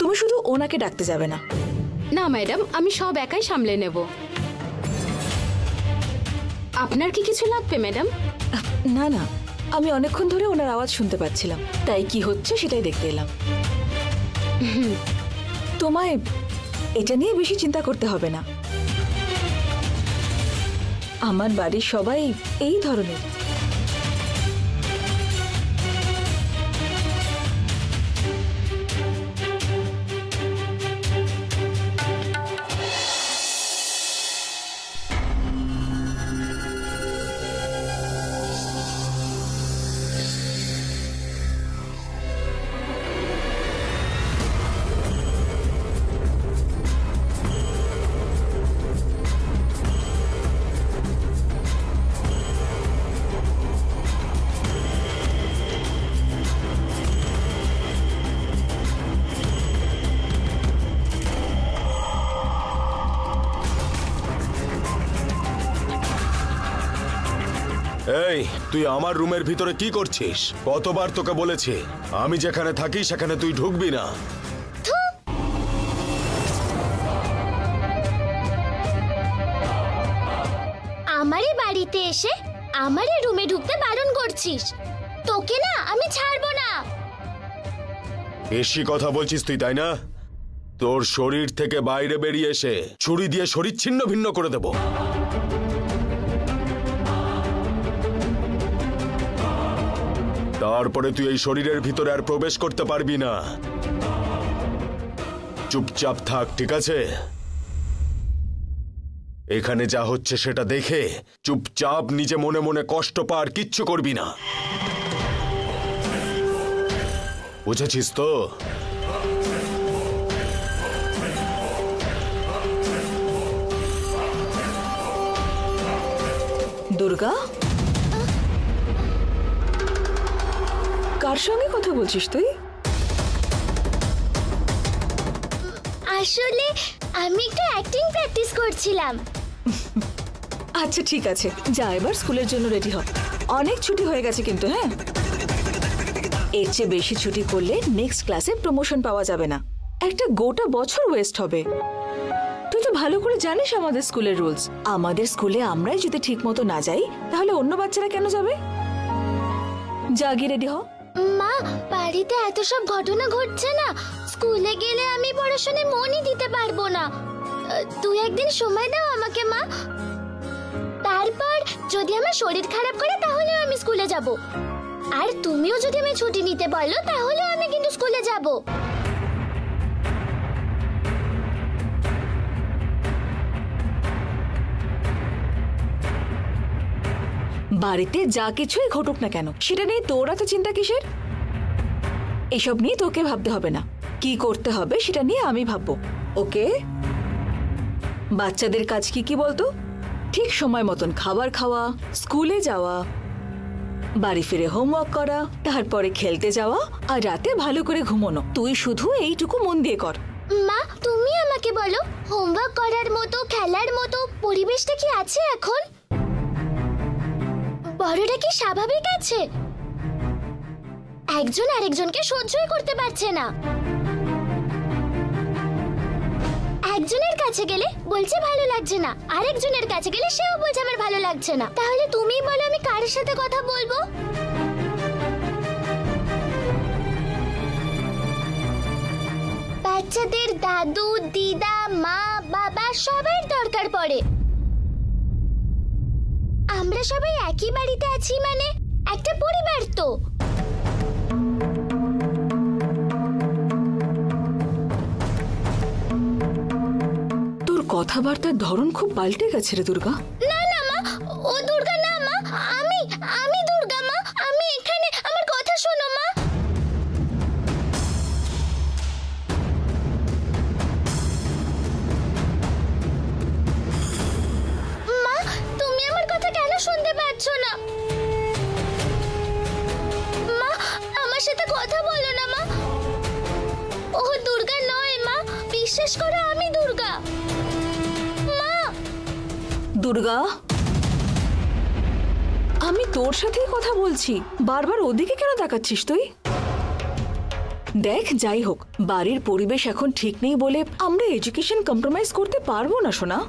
তুমি শুধু ওনাকে ডাকতে যাবে না। না ম্যাডাম, আমি সব একাই সামলে নেব। আপনার কি কিছু লাগবে ম্যাডাম? না না, আমি অনেকক্ষণ ধরে ওনার আওয়াজ শুনতে পাচ্ছিলাম, তাই কি হচ্ছে সেটাই দেখতে এলাম। তোমায় এটা নিয়ে বেশি চিন্তা করতে হবে না। আমার বাড়ির সবাই এই ধরনের। এই, তুই আমার রুমের ভিতরে কি করছিস? কতবার তোকে বলেছি আমি যেখানে থাকি সেখানে তুই ঢুকবি না। আমারই বাড়িতে এসে আমারই রুমে ঢুকতে বারণ করছিস? তোকে না আমি ছাড়বো না। বেশি কথা বলছিস তুই, তাই না? তোর শরীর থেকে বাইরে বেরিয়ে এসে ছুরি দিয়ে শরীর ছিন্ন ভিন্ন করে দেব। তারপরে তুই এই শরীরের ভিতরে আর প্রবেশ করতে পারবি না। চুপচাপ থাক, ঠিক আছে? এখানে যা হচ্ছে সেটা দেখে চুপচাপ নিজে মনে মনে কষ্ট পা, আর কিচ্ছু করবি না, বুঝেছিস তো? দুর্গা, কার সঙ্গে কথা বলছিস তুই? আসলে আমি একটু অ্যাক্টিং প্র্যাকটিস করছিলাম। আচ্ছা ঠিক আছে, যা এবার স্কুলের জন্য রেডি হ। অনেক ছুটি হয়ে গেছে কিন্তু। হ্যাঁ, এর চেয়ে বেশি ছুটি করলে নেক্সট ক্লাসে প্রমোশন পাওয়া যাবে না। একটা গোটা বছর ওয়েস্ট হবে। তুই তো ভালো করে জানিস আমাদের স্কুলের রুলস। আমাদের স্কুলে আমরাই যদি ঠিক মতো না যাই তাহলে অন্য বাচ্চারা কেন যাবে? যা গিয়ে রেডি হ। মা, বাড়িতে এত সব ঘটনা ঘটছে না, স্কুলে গেলে আমি পড়াশোনায় মনই দিতে পারবো না। তুই একদিন সময় দাও আমাকে মা। তারপর যদি আমার শরীর খারাপ করে তাহলেও আমি স্কুলে যাব। আর তুমিও যদি আমি ছুটি নিতে বলো তাহলেও আমি কিন্তু স্কুলে যাব। বাড়িতে যা কিছুই ঘটুক না কেন সেটা নিয়ে তোর এত চিন্তা কিসের? এসব নিয়ে তোকে ভাবতে হবে না। কি করতে হবে সেটা নিয়ে আমি ভাববো। ওকে? বাচ্চাদের কাজ কি কি বলতো? ঠিক সময় মতন খাবার খাওয়া, স্কুলে যাওয়া, বাড়ি ফিরে হোমওয়ার্ক করা, তারপরে খেলতে যাওয়া, আর রাতে ভালো করে ঘুমানো। তুই শুধু এইটুকু মন দিয়ে কর। মা, তুমি আমাকে বলো, হোমওয়ার্ক করার মতো, খেলার মতো পরিবেশটা কি আছে এখন? বড়রা কি স্বাভাবিক আছে? একজন আরেকজনকে সহ্যই করতে পারছে না। একজনের কাছে গেলে বলছে ভালো লাগছে না, আরেকজনের কাছে গেলে সেও বলছে আমার ভালো লাগছে না। তাহলে তুমিই বলো আমি কার সাথে কথা বলবো? বাচ্চাদের দাদু, দিদা, মা, বাবা সবার দরকার পড়ে। আমরা সবাই একই বাড়িতে আছি মানে একটা পরিবার তো। তোর কথাবার্তার ধরন খুব পাল্টে গেছে রে দুর্গা। না না মা, ও দুর্গা না মা, আমি দুর্গা মা। আমি এখানে, আমার কথা শোনো মা। মা, তুমি আমার কথা কেন শুনতে পাচ্ছ না? মা, আমার সাথে কথা বলো না মা। ও দুর্গা নয় মা, বিশ্বাস করো আমি দুর্গা। মা। দুর্গা, আমি তোর সাথেই কথা বলছি, বারবার ওদিকে কেন তাকাচ্ছিস তুই? দেখ, যাই হোক, বাড়ির পরিবেশ এখন ঠিক নেই বলে আমরা এডুকেশন কম্প্রোমাইজ করতে পারবো না সোনা।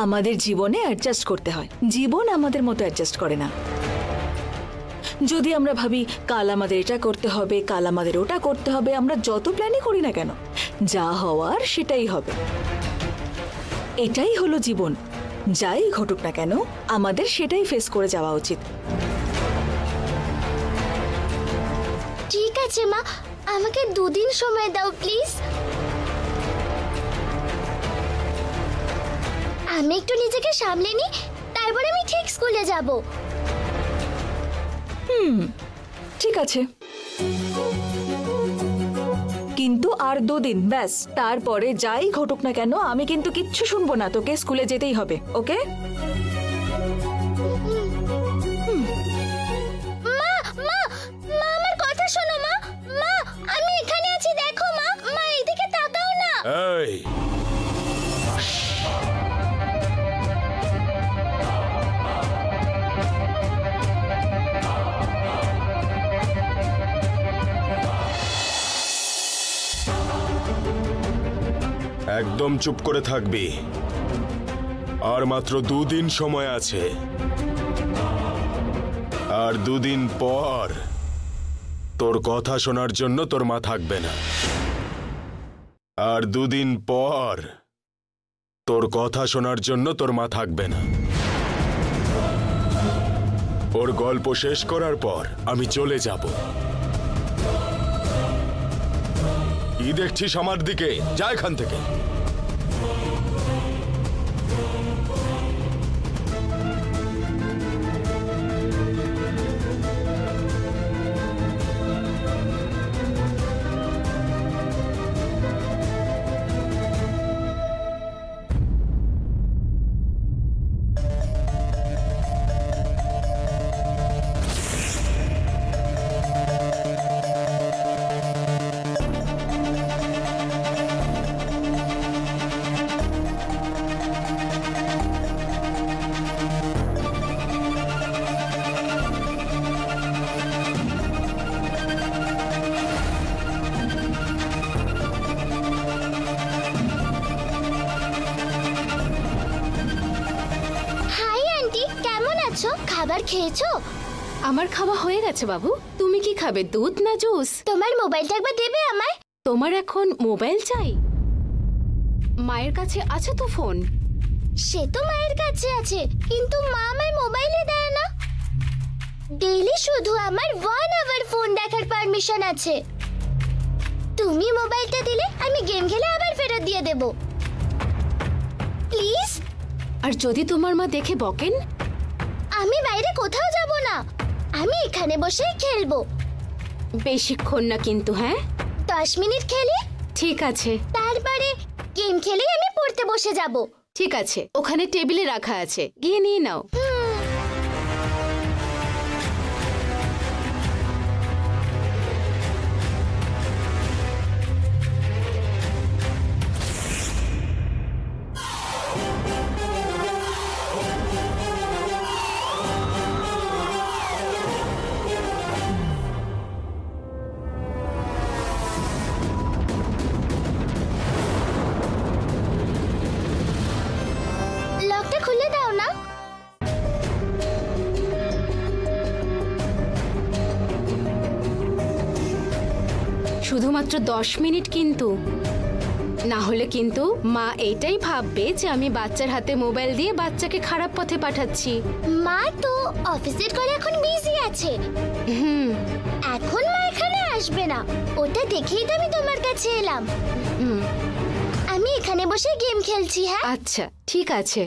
আমাদের জীবনে অ্যাডজাস্ট করতে হয়, জীবন আমাদের মতো অ্যাডজাস্ট করে না। যদি আমরা ভাবি কাল আমাদের এটা করতে হবে, কাল আমাদের ওটা করতে হবে, আমরা যত প্ল্যানই করি না কেন, যা হওয়ার সেটাই হবে। এটাই হলো জীবন, যাই ঘটুক না কেন আমাদের সেটাই ফেস করে যাওয়া উচিত। ঠিক আছে মা, আমাকে 2 দিন সময় দাও প্লিজ। আমি একটু নিজেকে সামলে নি, তারপর আমি ঠিক স্কুলে যাব। ঠিক আছে, কিন্তু আর 2 দিন ব্যাস, তারপরে যাই ঘটুক না কেন আমি কিন্তু কিচ্ছু শুনবো না, তোকে স্কুলে যেতেই হবে, ওকে? মা মা মা আমার কথা শোনো মা। মা আমি এখানে আছি, দেখো মা। মা এদিকে তাকাও না। এই একদম চুপ করে থাকবি। আর মাত্র 2 দিন সময় আছে, আর 2 দিন পর তোর কথা শোনার জন্য তোর মা থাকবে না। আর 2 দিন পর তোর কথা শোনার জন্য তোর মা থাকবে না। ওর গল্প শেষ করার পর আমি চলে যাব। কি দেখছিস আমার দিকে? যা এখান থেকে। খাবার খেয়েছো? আমার খাওয়া হয়ে গেছে বাবু। তুমি কি খাবে, দুধ না জুস? তোমার মোবাইলটা একবার দেবে আমায়? তোমার এখন মোবাইল চাই? মায়ের কাছে আছে তো ফোন। সে তো মায়ের কাছে আছে, কিন্তু মা আমায় মোবাইলে দেয় না। ডেইলি শুধু আমার 1 আওয়ার ফোন দেখার পারমিশন আছে। তুমি মোবাইলটা দিলে আমি গেম খেলে আবার ফেরত দিয়ে দেব, প্লিজ। আর যদি তোমার মা দেখে বকেন? আমি বাইরে কোথাও যাব না, আমি এখানে বসেই খেলবো। বেশিক্ষণ না কিন্তু, হ্যাঁ? 10 মিনিট খেলি। ঠিক আছে। তারপরে গেম খেলেই আমি পড়তে বসে যাব। ঠিক আছে, ওখানে টেবিলে রাখা আছে, গিয়ে নিয়ে নাও। লকটা খুলে দাও না। শুধুমাত্র 10 মিনিট কিন্তু, না হলে কিন্তু মা এইটাই ভাববে যে আমি বাচ্চার হাতে মোবাইল দিয়ে বাচ্চাকে খারাপ পথে পাঠাচ্ছি। মা তো অফিসের করে এখন বিজি আছে। এখন মা এখানে আসবে না, ওটা দেখেই তো আমি তোমার কাছে এলাম। আমি এখানে বসে গেম খেলছি। হ্যাঁ আচ্ছা, ঠিক আছে।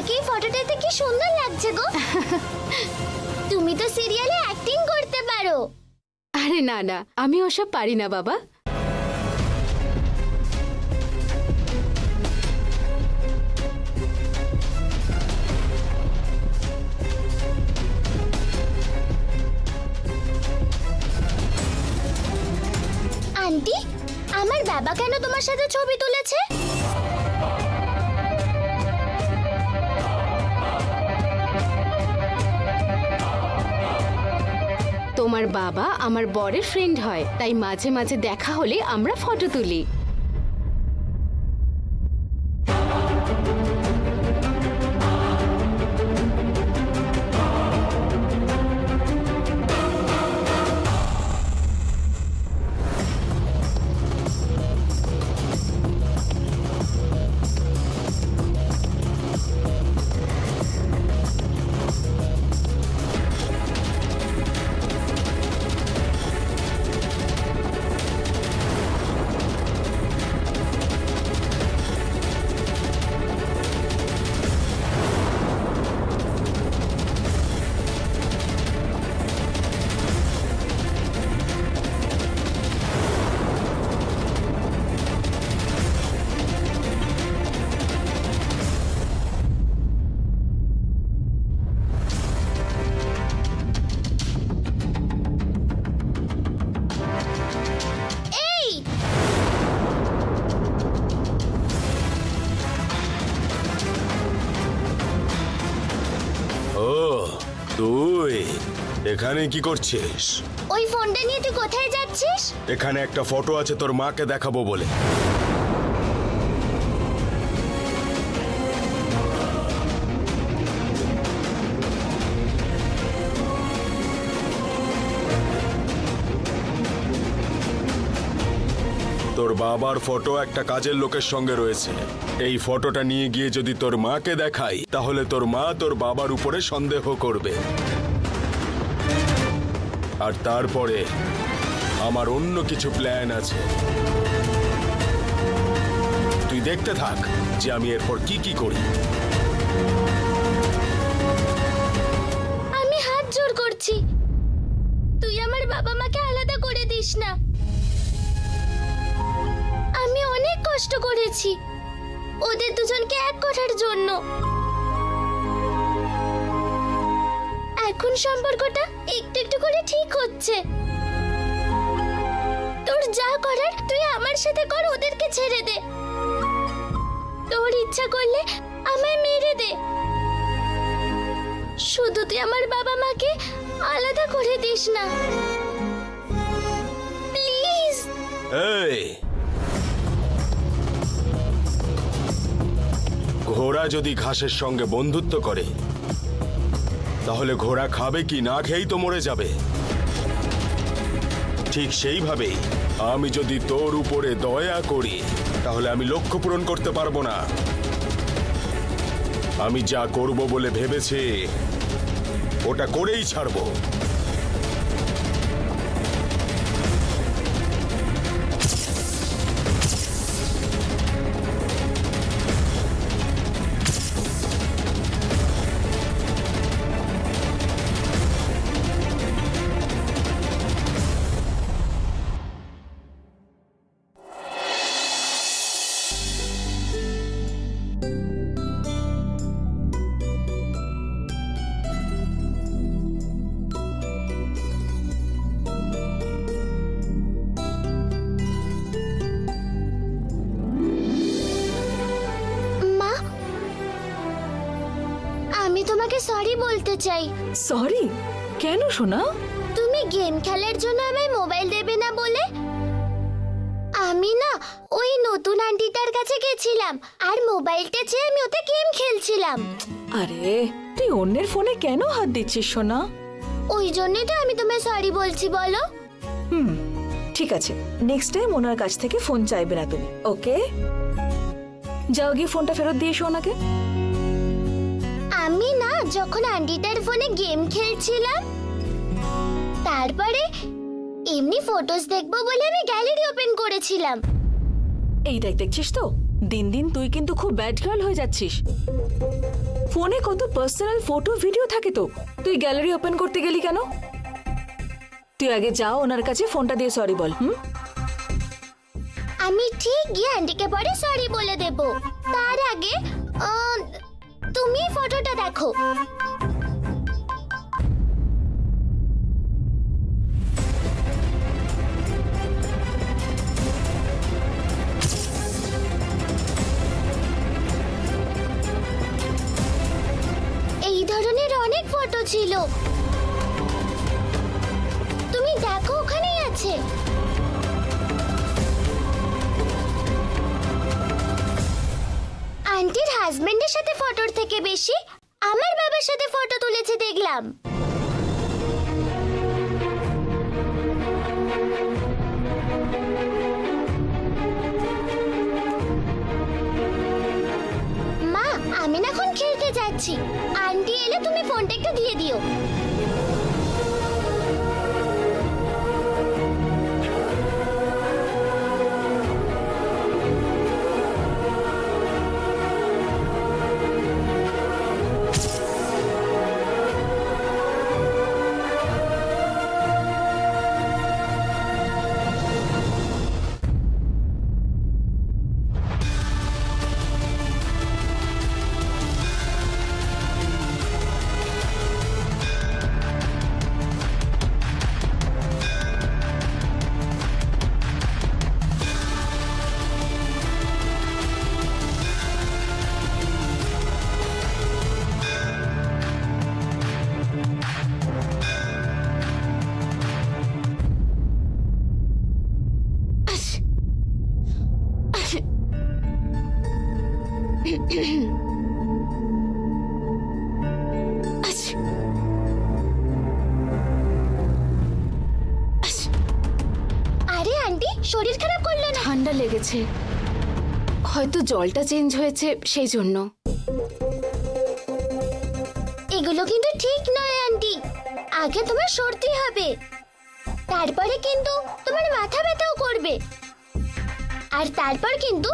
তোমাকে এই ফটোটাতে কি সুন্দর লাগছে গো। তুমি তো সিরিয়ালে অ্যাক্টিং করতে পারো। আরে না না, আমি ওসব পারি না বাবা। আন্টি, আমার বাবা কেন তোমার সাথে ছবি তুলেছে? তোমার বাবা আমার বরের ফ্রেন্ড হয়, তাই মাঝে মাঝে দেখা হলে আমরা ফটো তুলি। তুই এখানে কি করছিস? ওই ফোনটা নিয়ে তুই কোথায় যাচ্ছিস? এখানে একটা ফটো আছে তোর মাকে দেখাবো বলে। তোর বাবার ফটো একটা কাজের লোকের সঙ্গে রয়েছে। এই ফটোটা নিয়ে গিয়ে যদি তোর মাকে দেখাই, তাহলে তোর মা তোর বাবার উপরে সন্দেহ করবে। আর তারপরে আমার অন্য কিছু প্ল্যান আছে। তুই দেখতে থাক যে আমি এরপর কি কি করি। আমি হাত জোর করছি, তুই আমার বাবা মাকে আলাদা করে দিস না। আমি অনেক কষ্ট করেছি ওদের দুজনকে এক করার জন্য। এখন সম্পর্কটা একটু একটু করে ঠিক হচ্ছে। তোর যা করার তুই আমার সাথে কর, ওদেরকে ছেড়ে দে। তোর ইচ্ছা করলে আমায় মেরে দে, শুধু তুই আমার বাবা মাকে আলাদা করে দিস না প্লিজ। এই, ঘোড়া যদি ঘাসের সঙ্গে বন্ধুত্ব করে, তাহলে ঘোড়া খাবে কি না খেয়েই তো মরে যাবে। ঠিক সেইভাবেই আমি যদি তোর উপরে দয়া করি, তাহলে আমি লক্ষ্য পূরণ করতে পারবো না। আমি যা করব বলে ভেবেছি ওটা করেই ছাড়বো। তোমাকে সরি বলতে চাই। সরি? কেন সোনা? তুমি গেম খেলার জন্য আমায় মোবাইল দেবে না বলে আমি না ওই নতুন আন্টিটার কাছে গেছিলাম, আর মোবাইলটা চেয়ে আমি ওতে গেম খেলছিলাম। আরে তুই অন্যের ফোনে কেন হাত দিচ্ছিস সোনা? ওই জন্যই তো আমি তোমায় সরি বলছি। বলো। ঠিক আছে, নেক্সট টাইম ওনার কাছ থেকে ফোন চাইবে না তুমি, ওকে? যাও গিয়ে ফোনটা ফেরত দিয়ে এসো ওনাকে। আমি না যখন আন্টিটার ফোনে গেম খেলছিলাম, তারপরে এমনি ফটোস দেখবো বলে আমি গ্যালারি ওপেন করেছিলাম। এই দেখ, দেখছিস তো দিন দিন তুই কিন্তু খুব ব্যাড গার্ল হয়ে যাচ্ছিস। ফোনে কত পার্সোনাল ফটো ভিডিও থাকে তো, তুই গ্যালারি ওপেন করতে গেলি কেন? তুই আগে যাও ওনার কাছে ফোনটা দিয়ে সরি বল। আমি ঠিক গিয়ে আন্টিকে পরে সরি বলে দেব। তার আগে তুমি ফটোটা দেখো। এই ধরনের অনেক ফটো ছিল, তুমি দেখো ওখানেই আছে। আন্টির হাজবেন্ডের সাথে ফটোর থেকে বেশি আমার বাবার সাথে ফটো তুলেছে দেখলাম। মা, আমি না এখন খেলতে যাচ্ছি, আন্টি এলে তুমি ফোনটা একটু দিয়ে দিও। আরে আন্টি, শরীর খারাপ করলো না? ঠান্ডা লেগেছে, হয়তো জলটা চেঞ্জ হয়েছে সেই জন্য। এগুলো কিন্তু ঠিক নয় আন্টি। আগে তোমার সর্দি হবে, তারপরে কিন্তু তোমার মাথা ব্যথাও করবে, আর তারপর কিন্তু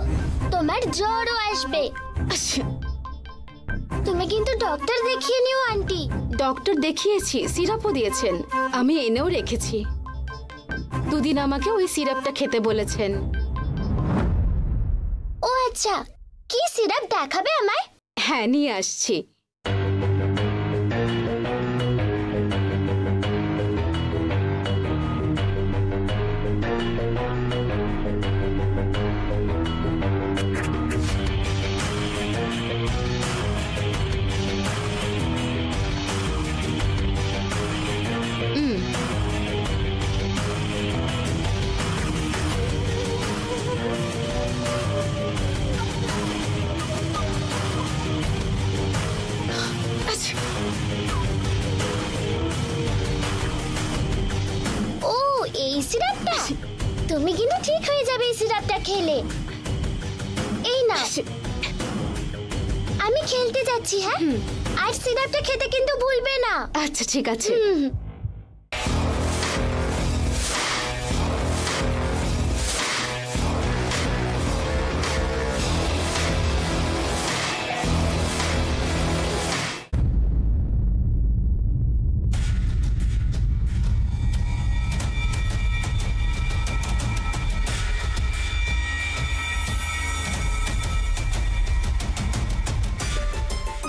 তোমার জ্বরও আসবে। তুমি কিন্তু ডক্টর দেখিয়ে নিও আন্টি। ডক্টর দেখিয়েছি, সিরাপও দিয়েছেন, আমি এনেও রেখেছি। দুদিন আমাকে ওই সিরাপটা খেতে বলেছেন। ও আচ্ছা, কি সিরাপ দেখাবে আমায়? হ্যাঁ, নিয়ে আসছি। ও, এই সিরাপটা? তুমি কিন্তু ঠিক হয়ে যাবে এই সিরাপটা খেলে। এই না, আমি খেলতে যাচ্ছি। হ্যাঁ, আর সিরাপটা খেতে কিন্তু ভুলবে না। আচ্ছা, ঠিক আছে।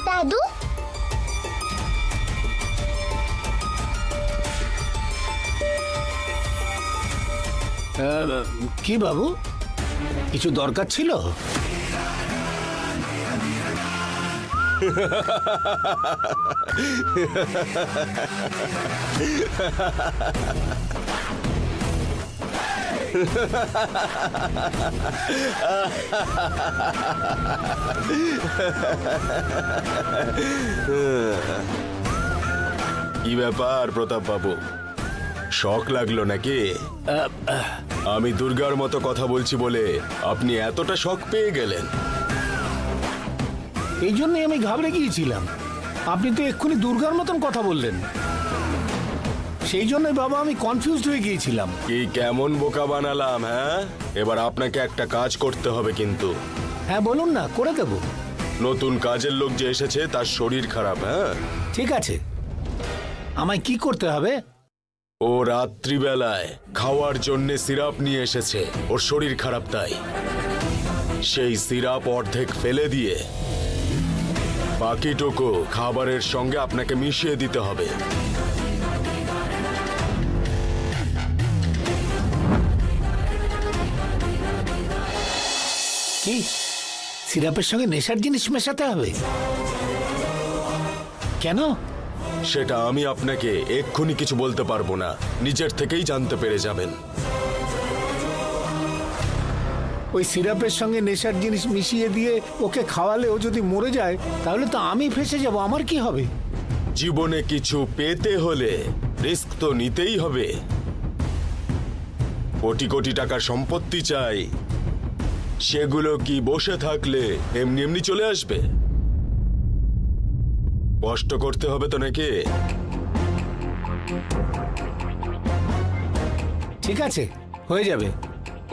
দাদু, কি বাবু, কিছু দরকার ছিল? কি ব্যাপার প্রতাপ বাবু, শখ লাগলো নাকি? আমি দুর্গার মতো কথা বলছি বলে আপনি এতটা শখ পেয়ে গেলেন? এই জন্যই আমি ঘাবড়ে গিয়েছিলাম। আপনি তো এক্ষুনি দুর্গার মতন কথা বললেন, সেই জন্যই বাবা আমি কনফিউজড হয়ে গিয়েছিলাম। কি কেমন বোকা বানালাম? হ্যাঁ, এবার আপনাকে একটা কাজ করতে হবে কিন্তু। হ্যাঁ বলুন না, করে দেবো। নতুন কাজের লোক যে এসেছে তার শরীর খারাপ। হ্যাঁ ঠিক আছে, আমায় কি করতে হবে? ও রাত্রিবেলায় খাওয়ার জন্য সিরাপ নিয়ে এসেছে, ওর শরীর খারাপ তাই। সেই সিরাপ অর্ধেক ফেলে দিয়ে বাকিটুকু খাবারের সঙ্গে আপনাকে মিশিয়ে দিতে হবে। কি সিরাপের সঙ্গে নেশার জিনিস মেশাতে হবে? কেন? সেটা আমি আপনাকে এক্ষুনি কিছু বলতে পারবো না, নিজের থেকেই জানতে পেরে যাবেন। ওই সিরাপের সঙ্গে নেশার জিনিস মিশিয়ে দিয়ে ওকে খাওয়ালে ও যদি মরে যায় তাহলে তো আমি ফেঁসে যাব। আমার কি হবে? জীবনে কিছু পেতে হলে রিস্ক তো নিতেই হবে। কোটি কোটি টাকার সম্পত্তি চাই, সেগুলো কি বসে থাকলে এমনি এমনি চলে আসবে? কষ্ট করতে হবে তো নাকি? ঠিক আছে, হয়ে যাবে।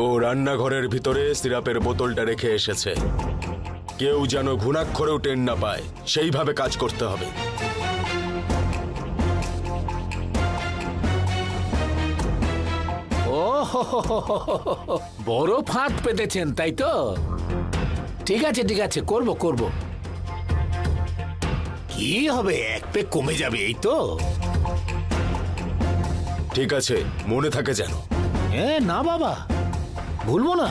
ও রান্নাঘরের ভিতরে সিরাপের বোতলটা রেখে এসেছে, কেউ যেন ঘুণাক্ষরেও টের না পায়, সেইভাবে কাজ করতে হবে। ও বড় ফাঁদ পেতেছেন তাই তো? ঠিক আছে ঠিক আছে, করব করব। কি হবে, এক পে কমে যাবে, এই তো। ঠিক আছে, মনে থাকে যেন। না বাবা, ভুলবো না।